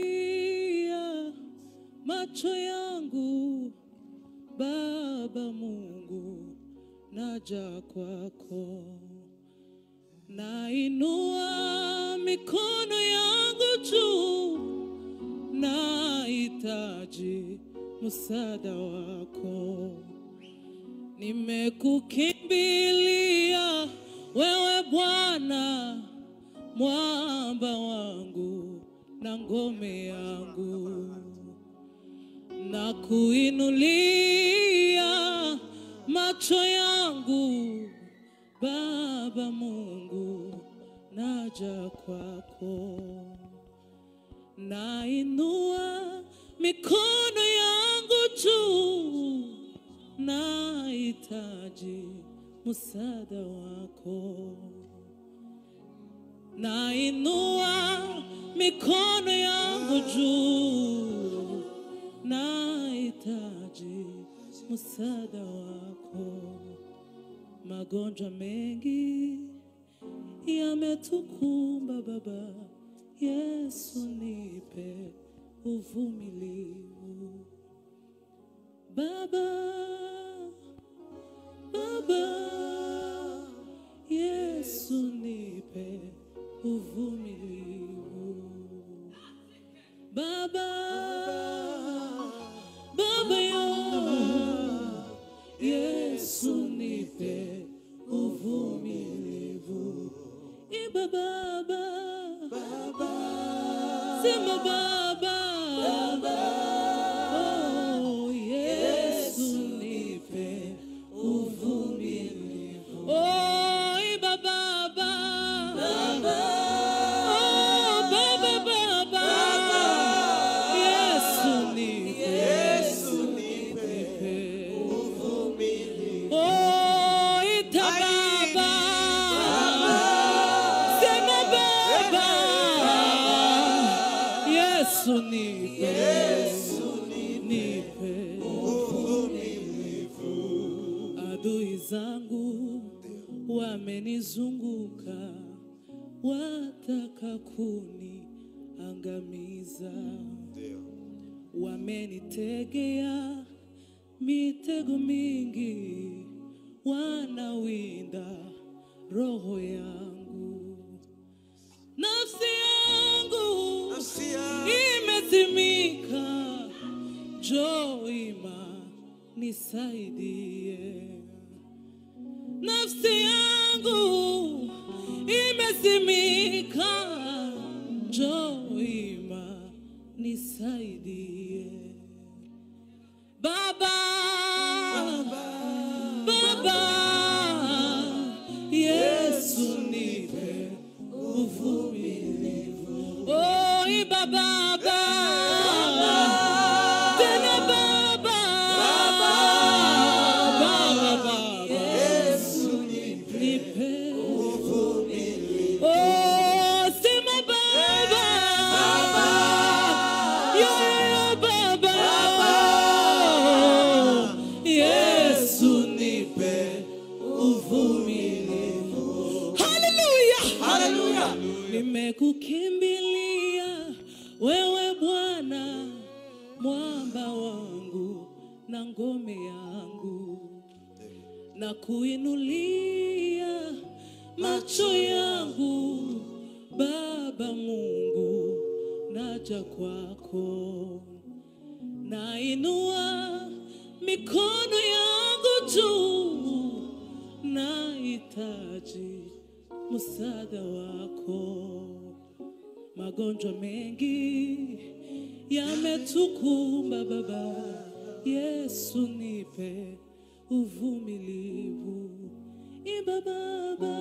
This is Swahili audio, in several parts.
kuinulia macho yangu Baba Mungu, naja kwako. Nainua mikono yangu juu, nahitaji msaada wako. Nimekukimbilia wewe Bwana, mwamba wangu na ngome yangu. Na kuinulia macho yangu Baba Mungu, naja kwako. Nainua mikono yangu juu, nahitaji msaada wako. Nainua mikono yangu juu, nahitaji msaada wako. Magonjwa mengi yametukumba Baba, Yesu nipe uvumilivu. Baba, Yesu nipe uvumilivu. Baba, Yesu nipe uvumilivu. Iba Baba, sema Baba, oh Yesu nipe uvumilivu. Oh iba Baba, oh Baba, Yesu nipe uvumilivu. Oh ita Baba, sema Baba, Yesu nipe uvumilivu. Adui zangu wamenizunguka, wataka kuniangamiza. Wamenitegea mitego mingi, wanawinda roho yangu. Nafsi yangu imezimika, njoo ima nisaidie. Nafsi yangu imezimika, njoo ima nisaidie. Baba, Yesu nipe uvumilivu. Oh iba Baba, tena Baba, Yesu nipe uvumilivu. Oh sema Baba, yo Baba, Yesu nipe uvumilivu. Hallelujah. Nimekukimbilia wewe Bwana, mwamba wangu na ngome yangu. Na kuinulia macho yangu Baba Mungu, naja kwako. Nainua mikono yangu juu, nahitaji msaada wako. Magonjwa mengi yametukumba Baba, Yesu nipe uvumilivu. Iba Baba,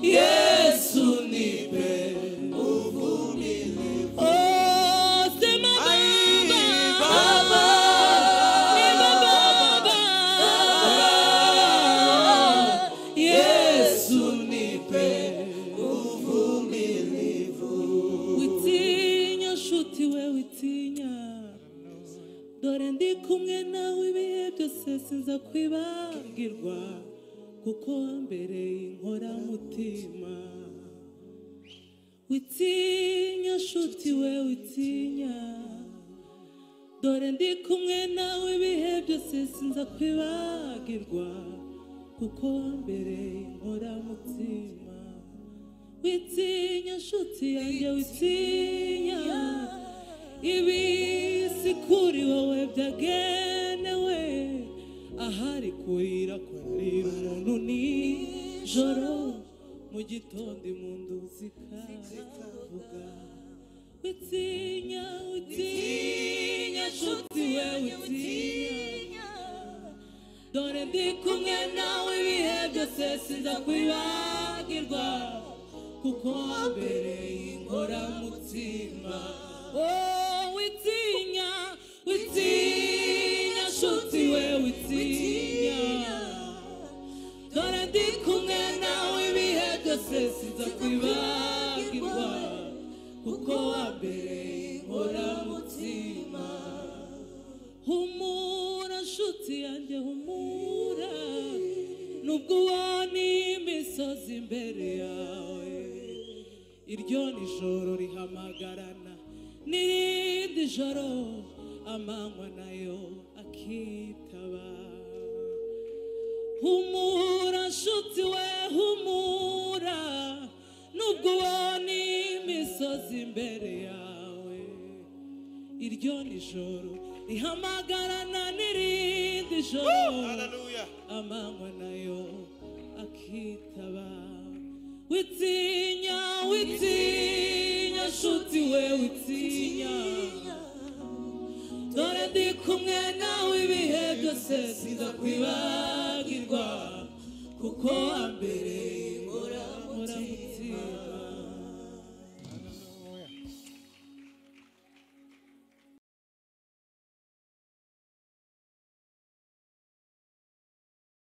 Yesu nipe uvumilivu. Oh sema Baba, iba Baba, Yesu nipe uvumilivu. Witinya shuti we witinya, dore ndi kumwe nawe ibihe byose sinza kwibagirwa, kuko wambereye inkoramutima. Witinya nshuti we witinya, dore ndi kumwe nawe ibihe byose sinza kwibagirwa, kuko wambereye inkoramutima. Witinya nshuti yanjye witinya, ibisi kuri wowe byagenewe, ahari kurira kurira umuntu nijoro, mu gitondo impundu zikavuga. Witinya witinya nshuti we witinya, dore ndi kumwe nawe ibihe byose sinza kwibagirwa, kuko wambereye inkoramutima. Oh witinya witinya nshuti we witinya, dore ndi kumwe nawe ibihe byose sinza kwibagirwa, kuko wambereye inkoramutima. Humura nshuti yanjye humura, nubwo ubona imisozi imbere yawe, iryo nijoro rihamagarana n'irindi joro, amanywa nayo akitaba. Humura nshuti we humura, nubwo ubona imisozi imbere yawe, iryo nijoro rihamagarana n'irindi joro, amanywa nayo akitaba. Witinya witinya nshuti we witinya, dore ndi kumwe nawe ibihe byose sinza kwibagirwa, kuko wambereye